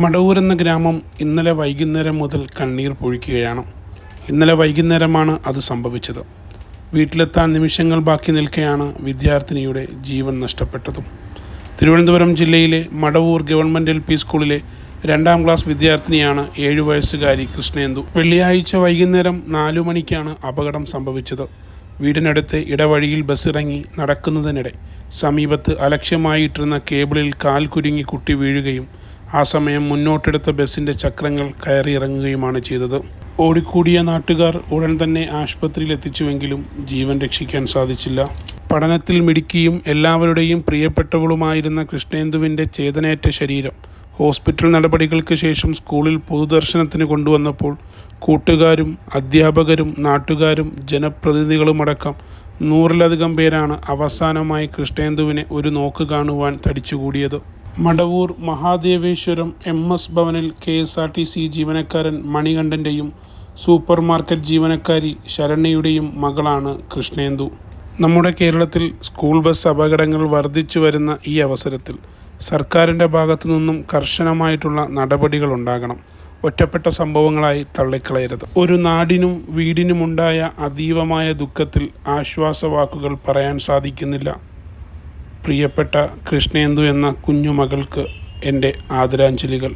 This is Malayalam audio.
മടവൂർ എന്ന ഗ്രാമം ഇന്നലെ വൈകുന്നേരം മുതൽ കണ്ണീർ പൊഴിക്കുകയാണ്. ഇന്നലെ വൈകുന്നേരമാണ് അത് സംഭവിച്ചത്. വീട്ടിലെത്താൻ നിമിഷങ്ങൾ ബാക്കി നിൽക്കെയാണ് വിദ്യാർത്ഥിനിയുടെ ജീവൻ നഷ്ടപ്പെട്ടതും. തിരുവനന്തപുരം ജില്ലയിലെ മടവൂർ ഗവൺമെൻറ് LP സ്കൂളിലെ 2ാം ക്ലാസ് വിദ്യാർത്ഥിനിയാണ് 7 വയസ്സുകാരി കൃഷ്ണേന്ദു. വെള്ളിയാഴ്ച വൈകുന്നേരം 4 മണിക്കാണ് അപകടം സംഭവിച്ചത്. വീടിനടുത്ത് ഇടവഴിയിൽ ബസ്സിറങ്ങി നടക്കുന്നതിനിടെ സമീപത്ത് അലക്ഷ്യമായിട്ടിരുന്ന കേബിളിൽ കാൽ കുരുങ്ങി കുട്ടി വീഴുകയും ആ സമയം മുന്നോട്ടെടുത്ത ബസ്സിൻ്റെ ചക്രങ്ങൾ കയറിയിറങ്ങുകയുമാണ് ചെയ്തത്. ഓടിക്കൂടിയ നാട്ടുകാർ ഉടൻ തന്നെ ആശുപത്രിയിൽ എത്തിച്ചുവെങ്കിലും ജീവൻ രക്ഷിക്കാൻ സാധിച്ചില്ല. പഠനത്തിൽ മിടുക്കിയും എല്ലാവരുടെയും പ്രിയപ്പെട്ടവളുമായിരുന്ന കൃഷ്ണേന്ദുവിൻ്റെ ചേതനയേറ്റ ശരീരം ഹോസ്പിറ്റൽ നടപടികൾക്ക് ശേഷം സ്കൂളിൽ പൊതുദർശനത്തിന് കൊണ്ടുവന്നപ്പോൾ കൂട്ടുകാരും അധ്യാപകരും നാട്ടുകാരും ജനപ്രതിനിധികളുമടക്കം 100-ലധികം പേരാണ് അവസാനമായി കൃഷ്ണേന്ദുവിനെ ഒരു നോക്ക് കാണുവാൻ തടിച്ചുകൂടിയത്. മടവൂർ മഹാദേവേശ്വരം MS ഭവനിൽ KSRTC ജീവനക്കാരൻ മണികണ്ഠൻ്റെയും സൂപ്പർ മാർക്കറ്റ് ജീവനക്കാരി ശരണ്യയുടെയും മകളാണ് കൃഷ്ണേന്ദു. നമ്മുടെ കേരളത്തിൽ സ്കൂൾ ബസ് അപകടങ്ങൾ വർദ്ധിച്ചു വരുന്ന ഈ അവസരത്തിൽ സർക്കാരിൻ്റെ ഭാഗത്തു നിന്നും കർശനമായിട്ടുള്ള നടപടികളുണ്ടാകണം. ഒറ്റപ്പെട്ട സംഭവങ്ങളായി തള്ളിക്കളയരുത്. ഒരു നാടിനും വീടിനുമുണ്ടായ അതീവമായ ദുഃഖത്തിൽ ആശ്വാസവാക്കുകൾ പറയാൻ സാധിക്കുന്നില്ല. പ്രിയപ്പെട്ട കൃഷ്ണേന്ദു എന്ന കുഞ്ഞുമകൾക്ക് എൻ്റെ ആദരാഞ്ജലികൾ.